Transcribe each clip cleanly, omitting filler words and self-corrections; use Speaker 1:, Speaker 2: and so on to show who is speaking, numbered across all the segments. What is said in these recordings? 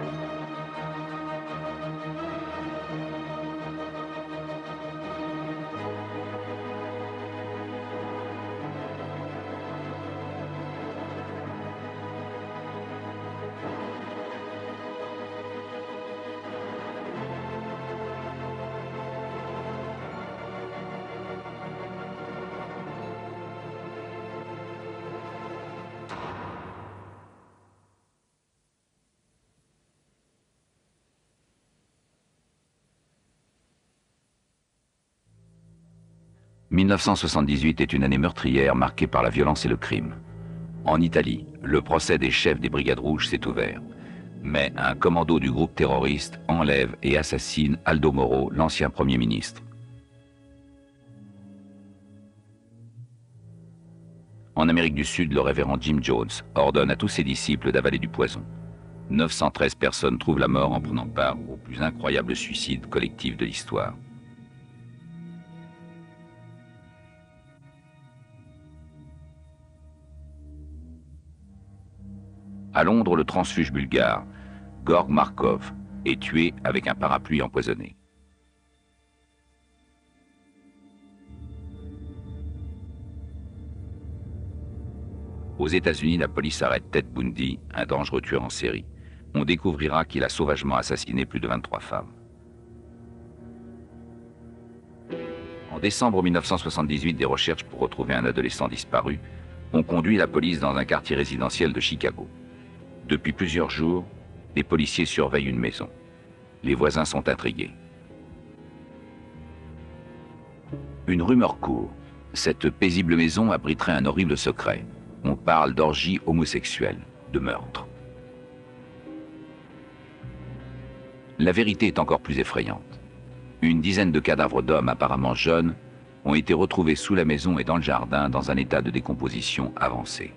Speaker 1: « 1978 est une année meurtrière marquée par la violence et le crime. En Italie, le procès des chefs des Brigades Rouges s'est ouvert. Mais un commando du groupe terroriste enlève et assassine Aldo Moro, l'ancien Premier ministre. En Amérique du Sud, le révérend Jim Jones ordonne à tous ses disciples d'avaler du poison. 913 personnes trouvent la mort en prenant part au plus incroyable suicide collectif de l'histoire. À Londres, le transfuge bulgare, Gorg Markov, est tué avec un parapluie empoisonné. Aux États-Unis, la police arrête Ted Bundy, un dangereux tueur en série. On découvrira qu'il a sauvagement assassiné plus de 23 femmes. En décembre 1978, des recherches pour retrouver un adolescent disparu ont conduit la police dans un quartier résidentiel de Chicago. Depuis plusieurs jours, les policiers surveillent une maison. Les voisins sont intrigués. Une rumeur court. Cette paisible maison abriterait un horrible secret. On parle d'orgie homosexuelle, de meurtre. La vérité est encore plus effrayante. Une dizaine de cadavres d'hommes apparemment jeunes ont été retrouvés sous la maison et dans le jardin dans un état de décomposition avancé.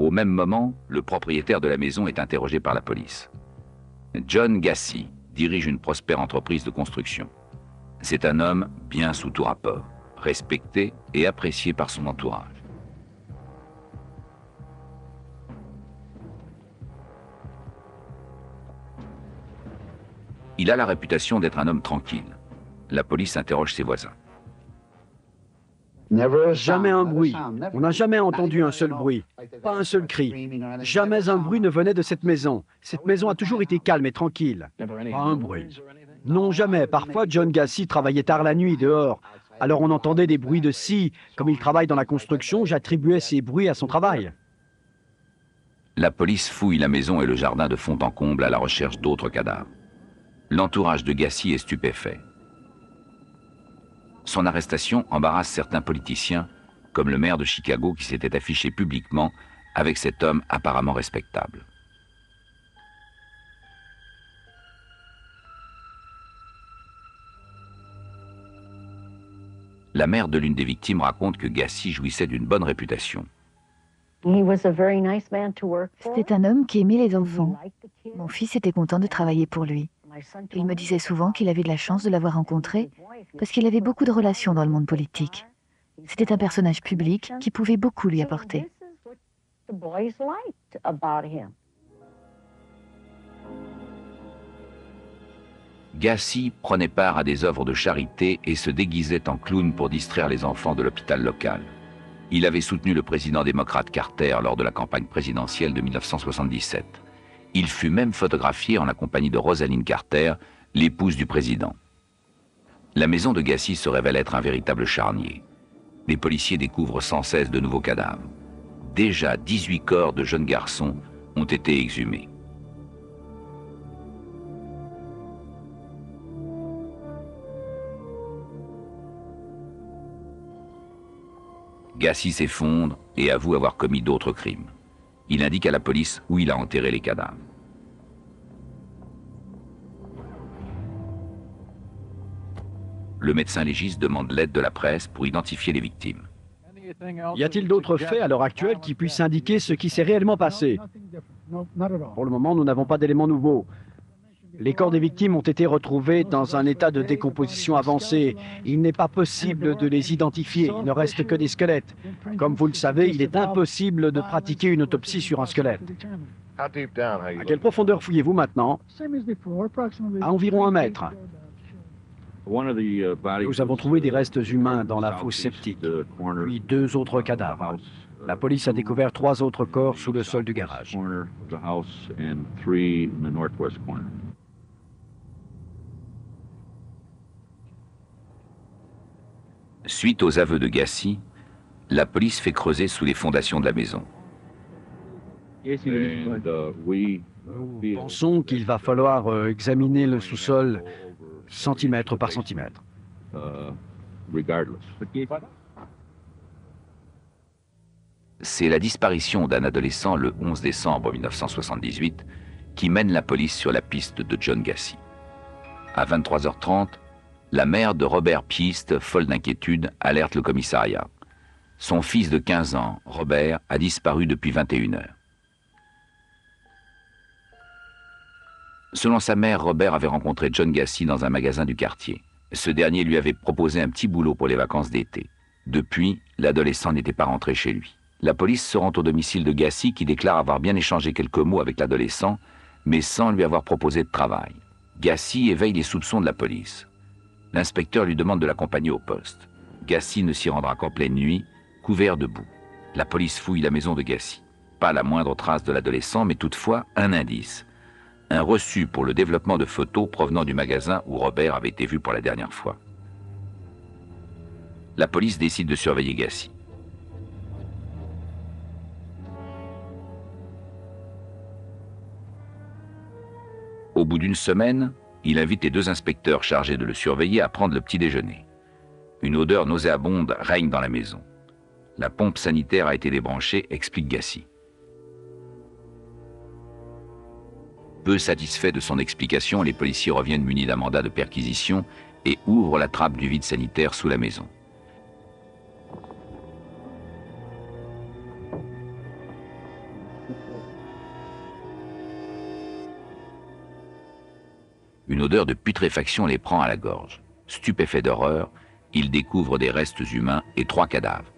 Speaker 1: Au même moment, le propriétaire de la maison est interrogé par la police. John Gassi dirige une prospère entreprise de construction. C'est un homme bien sous tout rapport, respecté et apprécié par son entourage. Il a la réputation d'être un homme tranquille. La police interroge ses voisins.
Speaker 2: Jamais un bruit. On n'a jamais entendu un seul bruit. Pas un seul cri. Jamais un bruit ne venait de cette maison. Cette maison a toujours été calme et tranquille. Pas un bruit. Non, jamais. Parfois, John Gassi travaillait tard la nuit, dehors. Alors on entendait des bruits de scie. Comme il travaille dans la construction, j'attribuais ces bruits à son travail.
Speaker 1: La police fouille la maison et le jardin de fond en comble à la recherche d'autres cadavres. L'entourage de Gassi est stupéfait. Son arrestation embarrasse certains politiciens, comme le maire de Chicago qui s'était affiché publiquement avec cet homme apparemment respectable. La mère de l'une des victimes raconte que Gassi jouissait d'une bonne réputation.
Speaker 3: C'était un homme qui aimait les enfants. Mon fils était content de travailler pour lui. Il me disait souvent qu'il avait de la chance de l'avoir rencontré parce qu'il avait beaucoup de relations dans le monde politique. C'était un personnage public qui pouvait beaucoup lui apporter.
Speaker 1: Gassi prenait part à des œuvres de charité et se déguisait en clown pour distraire les enfants de l'hôpital local. Il avait soutenu le président démocrate Carter lors de la campagne présidentielle de 1977. Il fut même photographié en la compagnie de Rosalind Carter, l'épouse du président. La maison de Gassi se révèle être un véritable charnier. Les policiers découvrent sans cesse de nouveaux cadavres. Déjà 18 corps de jeunes garçons ont été exhumés. Gassi s'effondre et avoue avoir commis d'autres crimes. Il indique à la police où il a enterré les cadavres. Le médecin légiste demande l'aide de la presse pour identifier les victimes.
Speaker 2: Y a-t-il d'autres faits à l'heure actuelle qui puissent indiquer ce qui s'est réellement passé? Pour le moment, nous n'avons pas d'éléments nouveaux. Les corps des victimes ont été retrouvés dans un état de décomposition avancé. Il n'est pas possible de les identifier, il ne reste que des squelettes. Comme vous le savez, il est impossible de pratiquer une autopsie sur un squelette. À quelle profondeur fouillez-vous maintenant? À environ 1 mètre. Nous avons trouvé des restes humains dans la fosse septique, puis 2 autres cadavres. La police a découvert 3 autres corps sous le sol du garage.
Speaker 1: Suite aux aveux de Gassi, la police fait creuser sous les fondations de la maison.
Speaker 2: Nous pensons qu'il va falloir examiner le sous-sol centimètre par centimètre.
Speaker 1: C'est la disparition d'un adolescent le 11 décembre 1978 qui mène la police sur la piste de John Gassi. À 23h30, la mère de Robert Piest, folle d'inquiétude, alerte le commissariat. Son fils de 15 ans, Robert, a disparu depuis 21h. Selon sa mère, Robert avait rencontré John Gassi dans un magasin du quartier. Ce dernier lui avait proposé un petit boulot pour les vacances d'été. Depuis, l'adolescent n'était pas rentré chez lui. La police se rend au domicile de Gassi qui déclare avoir bien échangé quelques mots avec l'adolescent, mais sans lui avoir proposé de travail. Gassi éveille les soupçons de la police. L'inspecteur lui demande de l'accompagner au poste. Gassi ne s'y rendra qu'en pleine nuit, couvert de boue. La police fouille la maison de Gassi. Pas la moindre trace de l'adolescent, mais toutefois un indice. Un reçu pour le développement de photos provenant du magasin où Robert avait été vu pour la dernière fois. La police décide de surveiller Gassi. Au bout d'une semaine, il invite les 2 inspecteurs chargés de le surveiller à prendre le petit déjeuner. Une odeur nauséabonde règne dans la maison. La pompe sanitaire a été débranchée, explique Gassi. Peu satisfaits de son explication, les policiers reviennent munis d'un mandat de perquisition et ouvrent la trappe du vide sanitaire sous la maison. Une odeur de putréfaction les prend à la gorge. Stupéfaits d'horreur, ils découvrent des restes humains et 3 cadavres.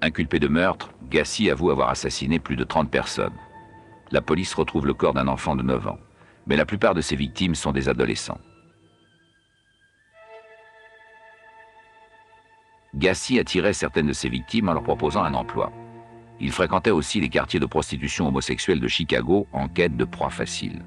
Speaker 1: Inculpé de meurtre, Gassi avoue avoir assassiné plus de 30 personnes. La police retrouve le corps d'un enfant de 9 ans, mais la plupart de ses victimes sont des adolescents. Gassi attirait certaines de ses victimes en leur proposant un emploi. Il fréquentait aussi les quartiers de prostitution homosexuelle de Chicago en quête de proies faciles.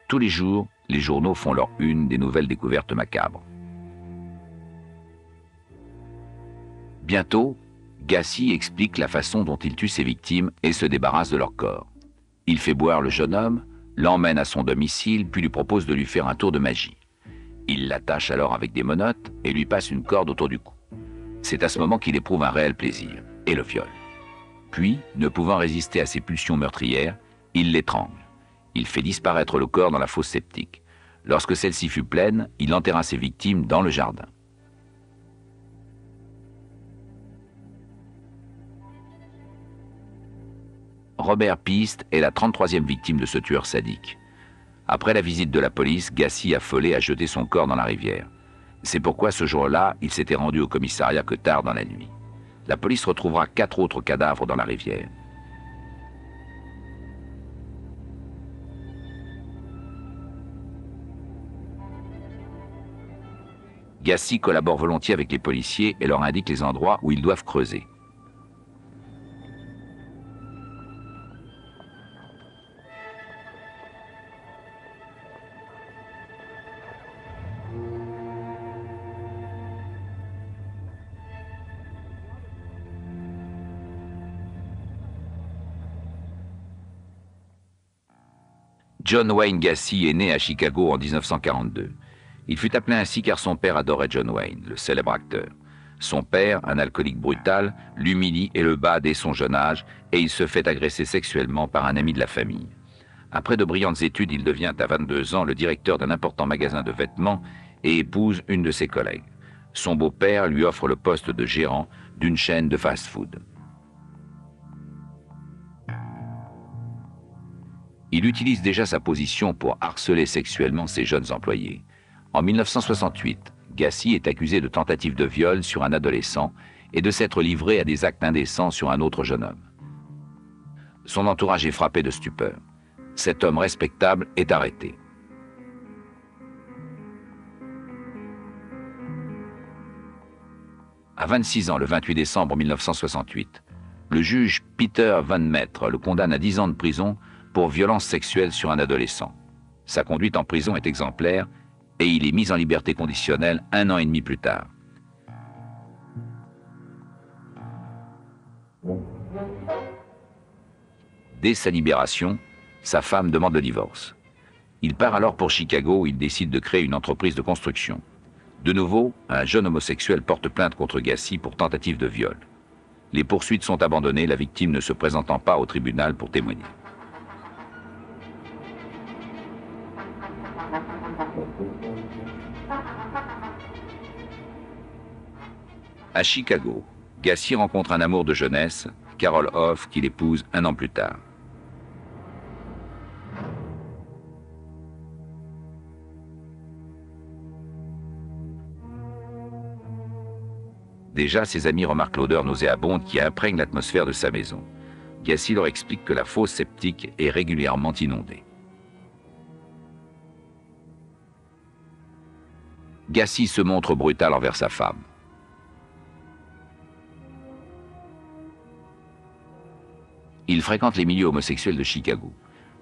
Speaker 1: Tous les jours, les journaux font leur une des nouvelles découvertes macabres. Bientôt, Gassi explique la façon dont il tue ses victimes et se débarrasse de leur corps. Il fait boire le jeune homme, l'emmène à son domicile, puis lui propose de lui faire un tour de magie. Il l'attache alors avec des menottes et lui passe une corde autour du cou. C'est à ce moment qu'il éprouve un réel plaisir, et le viole. Puis, ne pouvant résister à ses pulsions meurtrières, il l'étrangle. Il fait disparaître le corps dans la fosse septique. Lorsque celle-ci fut pleine, il enterra ses victimes dans le jardin. Robert Piest est la 33e victime de ce tueur sadique. Après la visite de la police, Gassi, affolé, a jeté son corps dans la rivière. C'est pourquoi ce jour-là, il s'était rendu au commissariat que tard dans la nuit. La police retrouvera 4 autres cadavres dans la rivière. Gassi collabore volontiers avec les policiers et leur indique les endroits où ils doivent creuser. John Wayne Gassi est né à Chicago en 1942. Il fut appelé ainsi car son père adorait John Wayne, le célèbre acteur. Son père, un alcoolique brutal, l'humilie et le bat dès son jeune âge et il se fait agresser sexuellement par un ami de la famille. Après de brillantes études, il devient à 22 ans le directeur d'un important magasin de vêtements et épouse une de ses collègues. Son beau-père lui offre le poste de gérant d'une chaîne de fast-food. Il utilise déjà sa position pour harceler sexuellement ses jeunes employés. En 1968, Gacy est accusé de tentative de viol sur un adolescent et de s'être livré à des actes indécents sur un autre jeune homme. Son entourage est frappé de stupeur. Cet homme respectable est arrêté. À 26 ans, le 28 décembre 1968, le juge Peter Van Metre le condamne à 10 ans de prison pour violence sexuelle sur un adolescent. Sa conduite en prison est exemplaire et il est mis en liberté conditionnelle 1 an et demi plus tard. Dès sa libération, sa femme demande le divorce. Il part alors pour Chicago où il décide de créer une entreprise de construction. De nouveau, un jeune homosexuel porte plainte contre Gacy pour tentative de viol. Les poursuites sont abandonnées, la victime ne se présentant pas au tribunal pour témoigner. À Chicago, Gacy rencontre un amour de jeunesse, Carol Hoff, qu'il épouse 1 an plus tard. Déjà, ses amis remarquent l'odeur nauséabonde qui imprègne l'atmosphère de sa maison. Gacy leur explique que la fosse septique est régulièrement inondée. Gacy se montre brutal envers sa femme. Il fréquente les milieux homosexuels de Chicago.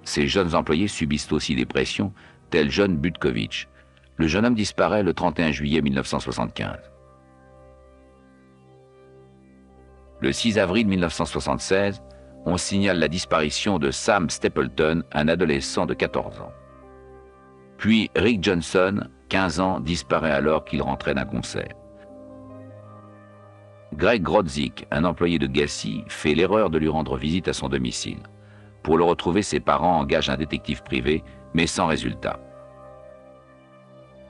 Speaker 1: Ses jeunes employés subissent aussi des pressions, tel John Butkovich. Le jeune homme disparaît le 31 juillet 1975. Le 6 avril 1976, on signale la disparition de Sam Stapleton, un adolescent de 14 ans. Puis Rick Johnson, 15 ans, disparaît alors qu'il rentrait d'un concert. Greg Grodzik, un employé de Gacy, fait l'erreur de lui rendre visite à son domicile. Pour le retrouver, ses parents engagent un détective privé, mais sans résultat.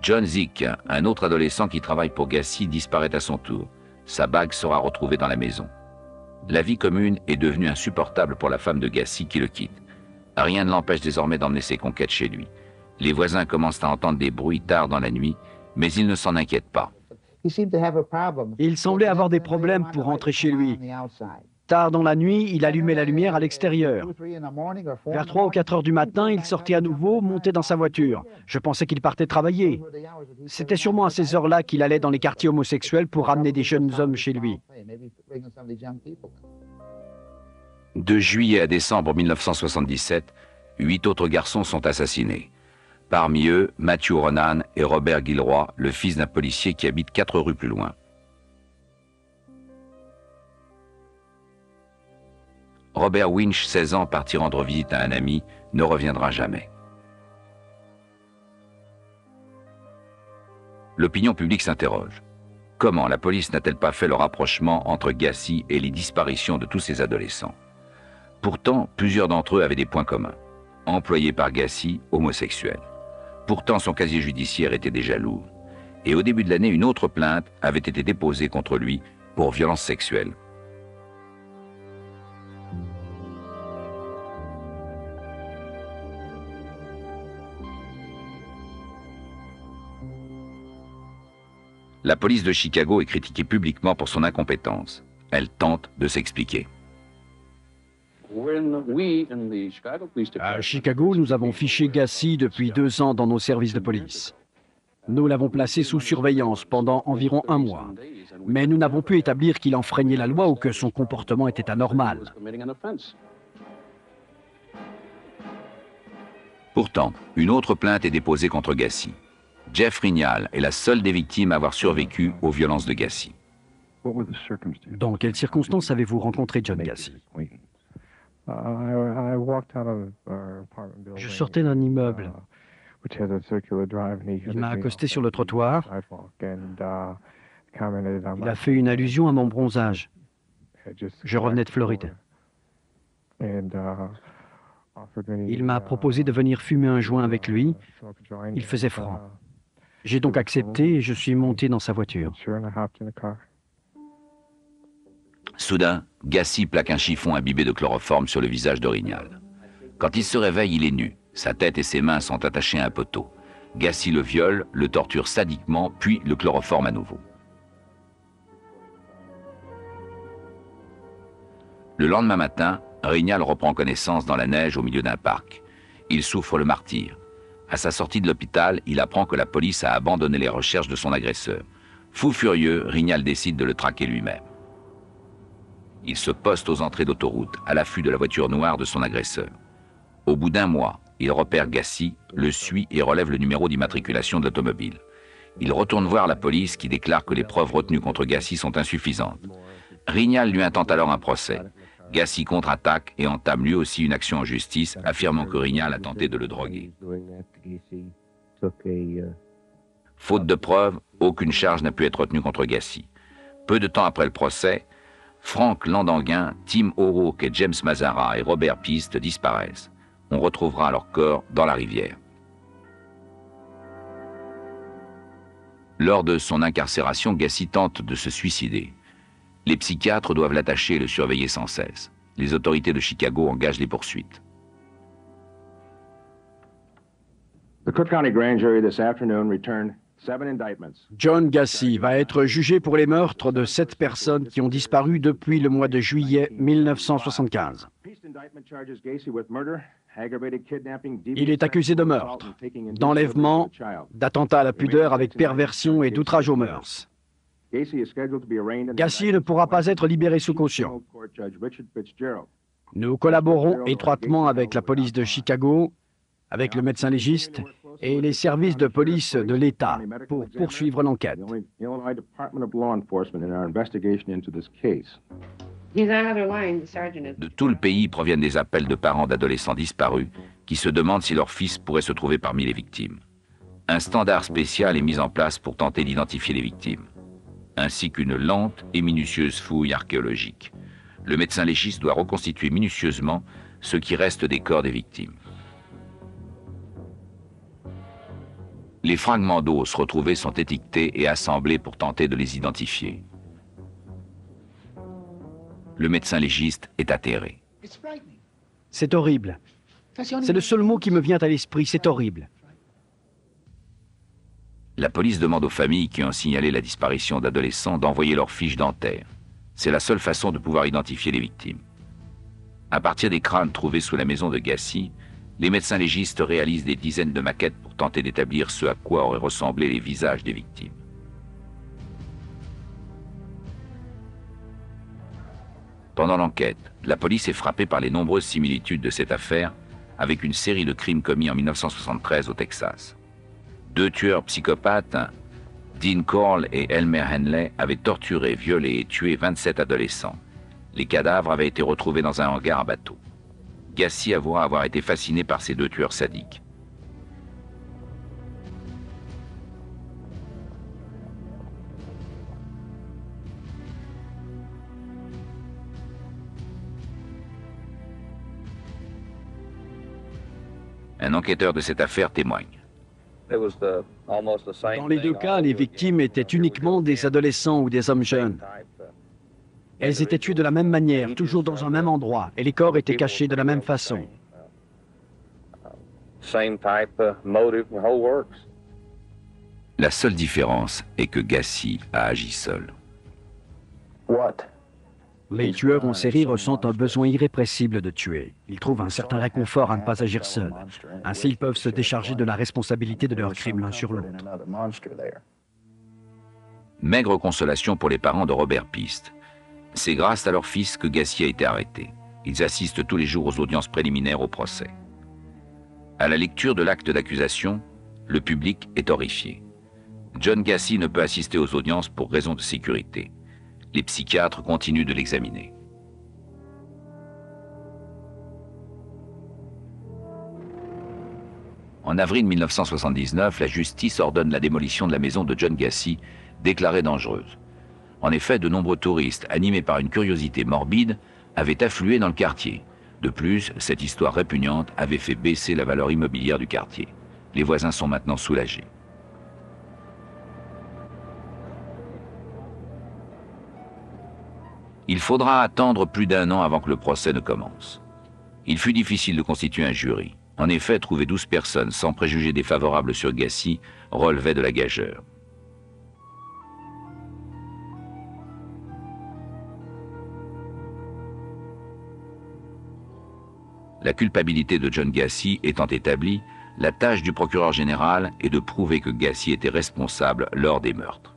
Speaker 1: John Zick, un autre adolescent qui travaille pour Gacy, disparaît à son tour. Sa bague sera retrouvée dans la maison. La vie commune est devenue insupportable pour la femme de Gacy qui le quitte. Rien ne l'empêche désormais d'emmener ses conquêtes chez lui. Les voisins commencent à entendre des bruits tard dans la nuit, mais ils ne s'en inquiètent pas.
Speaker 2: Il semblait avoir des problèmes pour rentrer chez lui. Tard dans la nuit, il allumait la lumière à l'extérieur. Vers 3 ou 4 heures du matin, il sortait à nouveau, montait dans sa voiture. Je pensais qu'il partait travailler. C'était sûrement à ces heures-là qu'il allait dans les quartiers homosexuels pour ramener des jeunes hommes chez lui.
Speaker 1: De juillet à décembre 1977, 8 autres garçons sont assassinés. Parmi eux, Matthew Ronan et Robert Gilroy, le fils d'un policier qui habite 4 rues plus loin. Robert Winch, 16 ans, parti rendre visite à un ami, ne reviendra jamais. L'opinion publique s'interroge. Comment la police n'a-t-elle pas fait le rapprochement entre Gacy et les disparitions de tous ces adolescents? Pourtant, plusieurs d'entre eux avaient des points communs. Employés par Gacy, homosexuel. Pourtant, son casier judiciaire était déjà lourd. Et au début de l'année, une autre plainte avait été déposée contre lui pour violence sexuelle. La police de Chicago est critiquée publiquement pour son incompétence. Elle tente de s'expliquer.
Speaker 2: À Chicago, nous avons fiché Gacy depuis 2 ans dans nos services de police. Nous l'avons placé sous surveillance pendant environ 1 mois. Mais nous n'avons pu établir qu'il enfreignait la loi ou que son comportement était anormal.
Speaker 1: Pourtant, une autre plainte est déposée contre Gacy. Jeff Rignal est la seule des victimes à avoir survécu aux violences de Gacy.
Speaker 2: Dans quelles circonstances avez-vous rencontré John Gacy? Je sortais d'un immeuble. Il m'a accosté sur le trottoir. Il a fait une allusion à mon bronzage. Je revenais de Floride. Il m'a proposé de venir fumer un joint avec lui. Il faisait froid. J'ai donc accepté et je suis monté dans sa voiture.
Speaker 1: Soudain, Gassi plaque un chiffon imbibé de chloroforme sur le visage d'Orignal. Quand il se réveille, il est nu. Sa tête et ses mains sont attachées à un poteau. Gassi le viole, le torture sadiquement, puis le chloroforme à nouveau. Le lendemain matin, Orignal reprend connaissance dans la neige au milieu d'un parc. Il souffre le martyre. À sa sortie de l'hôpital, il apprend que la police a abandonné les recherches de son agresseur. Fou furieux, Orignal décide de le traquer lui-même. Il se poste aux entrées d'autoroute, à l'affût de la voiture noire de son agresseur. Au bout d'un mois, il repère Gassi, le suit et relève le numéro d'immatriculation de l'automobile. Il retourne voir la police qui déclare que les preuves retenues contre Gassi sont insuffisantes. Orignal lui intente alors un procès. Gassi contre-attaque et entame lui aussi une action en justice, affirmant que Orignal a tenté de le droguer. Faute de preuves, aucune charge n'a pu être retenue contre Gassi. Peu de temps après le procès, Frank Landanguin, Tim O'Rourke et James Mazara et Robert Piste disparaissent. On retrouvera leur corps dans la rivière. Lors de son incarcération, Gassi tente de se suicider. Les psychiatres doivent l'attacher et le surveiller sans cesse. Les autorités de Chicago engagent les poursuites.
Speaker 4: The Cook County Grand Jury this afternoon returned 7 indictments.
Speaker 2: John Gassi va être jugé pour les meurtres de 7 personnes qui ont disparu depuis le mois de juillet 1975. Il est accusé de meurtre, d'enlèvement, d'attentat à la pudeur avec perversion et d'outrage aux mœurs. Gassi ne pourra pas être libéré sous caution. Nous collaborons étroitement avec la police de Chicago, avec le médecin légiste et les services de police de l'État pour poursuivre l'enquête.
Speaker 1: De tout le pays proviennent des appels de parents d'adolescents disparus qui se demandent si leur fils pourrait se trouver parmi les victimes. Un standard spécial est mis en place pour tenter d'identifier les victimes, ainsi qu'une lente et minutieuse fouille archéologique. Le médecin légiste doit reconstituer minutieusement ce qui reste des corps des victimes. Les fragments d'os retrouvés sont étiquetés et assemblés pour tenter de les identifier. Le médecin légiste est atterré.
Speaker 2: C'est horrible. C'est le seul mot qui me vient à l'esprit, c'est horrible.
Speaker 1: La police demande aux familles qui ont signalé la disparition d'adolescents d'envoyer leurs fiches dentaires. C'est la seule façon de pouvoir identifier les victimes. À partir des crânes trouvés sous la maison de Gassi, les médecins légistes réalisent des dizaines de maquettes pour tenter d'établir ce à quoi auraient ressemblé les visages des victimes. Pendant l'enquête, la police est frappée par les nombreuses similitudes de cette affaire avec une série de crimes commis en 1973 au Texas. 2 tueurs psychopathes, Dean Corll et Elmer Henley, avaient torturé, violé et tué 27 adolescents. Les cadavres avaient été retrouvés dans un hangar à bateau. Gassi avouera avoir été fasciné par ces 2 tueurs sadiques. Un enquêteur de cette affaire témoigne.
Speaker 2: Dans les 2 cas, les victimes étaient uniquement des adolescents ou des hommes jeunes. Elles étaient tuées de la même manière, toujours dans un même endroit, et les corps étaient cachés de la même façon.
Speaker 1: La seule différence est que Gassi a agi seul.
Speaker 2: Les tueurs en série ressentent un besoin irrépressible de tuer. Ils trouvent un certain réconfort à ne pas agir seuls. Ainsi, ils peuvent se décharger de la responsabilité de leurs crimes l'un sur l'autre.
Speaker 1: Maigre consolation pour les parents de Robert Piste. C'est grâce à leur fils que Gassi a été arrêté. Ils assistent tous les jours aux audiences préliminaires au procès. À la lecture de l'acte d'accusation, le public est horrifié. John Gassi ne peut assister aux audiences pour raison de sécurité. Les psychiatres continuent de l'examiner. En avril 1979, la justice ordonne la démolition de la maison de John Gassi, déclarée dangereuse. En effet, de nombreux touristes, animés par une curiosité morbide, avaient afflué dans le quartier. De plus, cette histoire répugnante avait fait baisser la valeur immobilière du quartier. Les voisins sont maintenant soulagés. Il faudra attendre plus d'1 an avant que le procès ne commence. Il fut difficile de constituer un jury. En effet, trouver 12 personnes sans préjugés défavorables sur Gacy relevait de la gageure. La culpabilité de John Gacy étant établie, la tâche du procureur général est de prouver que Gacy était responsable lors des meurtres.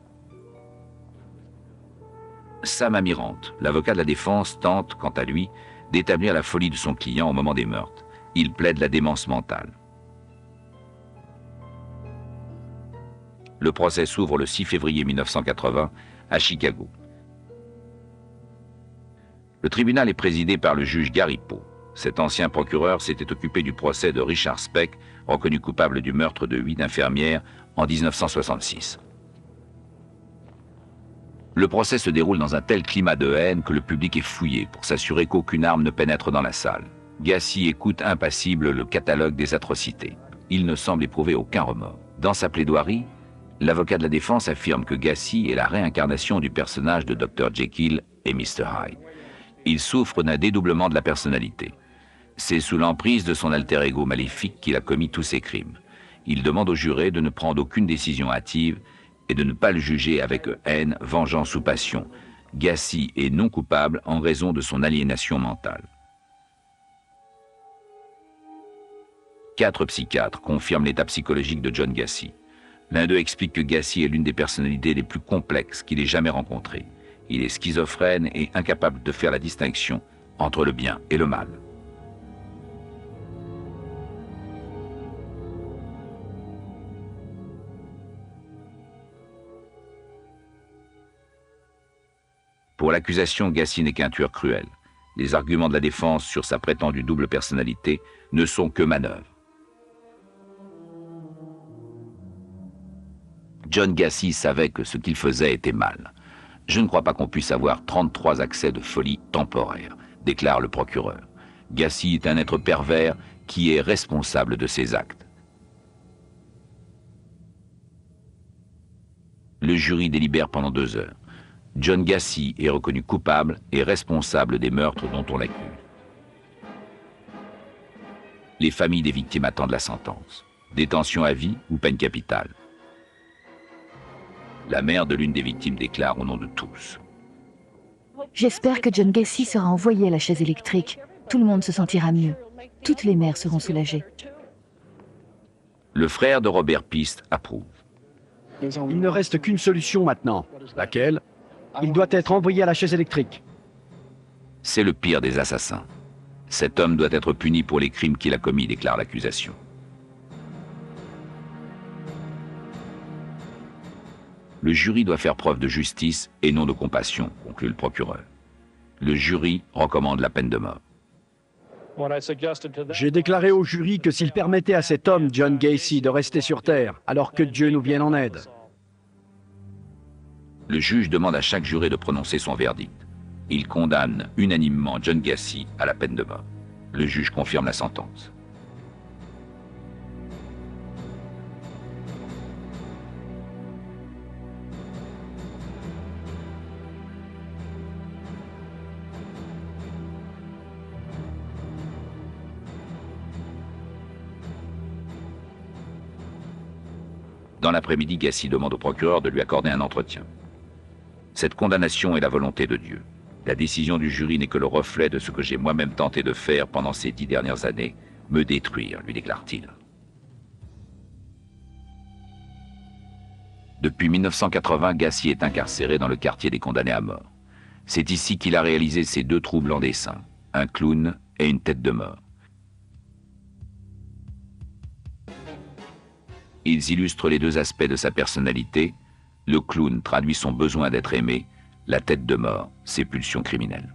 Speaker 1: Sam Amirante, l'avocat de la défense, tente, quant à lui, d'établir la folie de son client au moment des meurtres. Il plaide la démence mentale. Le procès s'ouvre le 6 février 1980 à Chicago. Le tribunal est présidé par le juge Gary Poe. Cet ancien procureur s'était occupé du procès de Richard Speck, reconnu coupable du meurtre de 8 infirmières en 1966. Le procès se déroule dans un tel climat de haine que le public est fouillé pour s'assurer qu'aucune arme ne pénètre dans la salle. Gacy écoute impassible le catalogue des atrocités. Il ne semble éprouver aucun remords. Dans sa plaidoirie, l'avocat de la défense affirme que Gacy est la réincarnation du personnage de Dr. Jekyll et Mr. Hyde. Il souffre d'un dédoublement de la personnalité. C'est sous l'emprise de son alter ego maléfique qu'il a commis tous ses crimes. Il demande aux jurés de ne prendre aucune décision hâtive et de ne pas le juger avec haine, vengeance ou passion. Gacy est non coupable en raison de son aliénation mentale. 4 psychiatres confirment l'état psychologique de John Gacy. L'un d'eux explique que Gacy est l'une des personnalités les plus complexes qu'il ait jamais rencontrées. Il est schizophrène et incapable de faire la distinction entre le bien et le mal. Pour l'accusation, Gacy n'est qu'un tueur cruel. Les arguments de la défense sur sa prétendue double personnalité ne sont que manœuvres. John Gacy savait que ce qu'il faisait était mal. « Je ne crois pas qu'on puisse avoir 33 accès de folie temporaire », déclare le procureur. Gacy est un être pervers qui est responsable de ses actes. Le jury délibère pendant 2 heures. John Gacy est reconnu coupable et responsable des meurtres dont on l'accuse. Les familles des victimes attendent la sentence. Détention à vie ou peine capitale. La mère de l'une des victimes déclare au nom de tous.
Speaker 3: J'espère que John Gacy sera envoyé à la chaise électrique. Tout le monde se sentira mieux. Toutes les mères seront soulagées.
Speaker 1: Le frère de Robert Pist approuve.
Speaker 2: Il ne reste qu'une solution maintenant. Laquelle? Il doit être envoyé à la chaise électrique.
Speaker 1: C'est le pire des assassins. Cet homme doit être puni pour les crimes qu'il a commis, déclare l'accusation. Le jury doit faire preuve de justice et non de compassion, conclut le procureur. Le jury recommande la peine de mort.
Speaker 2: J'ai déclaré au jury que s'il permettait à cet homme, John Gacy, de rester sur Terre, alors que Dieu nous vienne en aide.
Speaker 1: Le juge demande à chaque juré de prononcer son verdict. Il condamne unanimement John Gacy à la peine de mort. Le juge confirme la sentence. Dans l'après-midi, Gacy demande au procureur de lui accorder un entretien. Cette condamnation est la volonté de Dieu. La décision du jury n'est que le reflet de ce que j'ai moi-même tenté de faire pendant ces 10 dernières années, me détruire, lui déclare-t-il. Depuis 1980, Gacy est incarcéré dans le quartier des condamnés à mort. C'est ici qu'il a réalisé ses 2 troublants dessins, un clown et une tête de mort. Ils illustrent les 2 aspects de sa personnalité. Le clown traduit son besoin d'être aimé, la tête de mort, ses pulsions criminelles.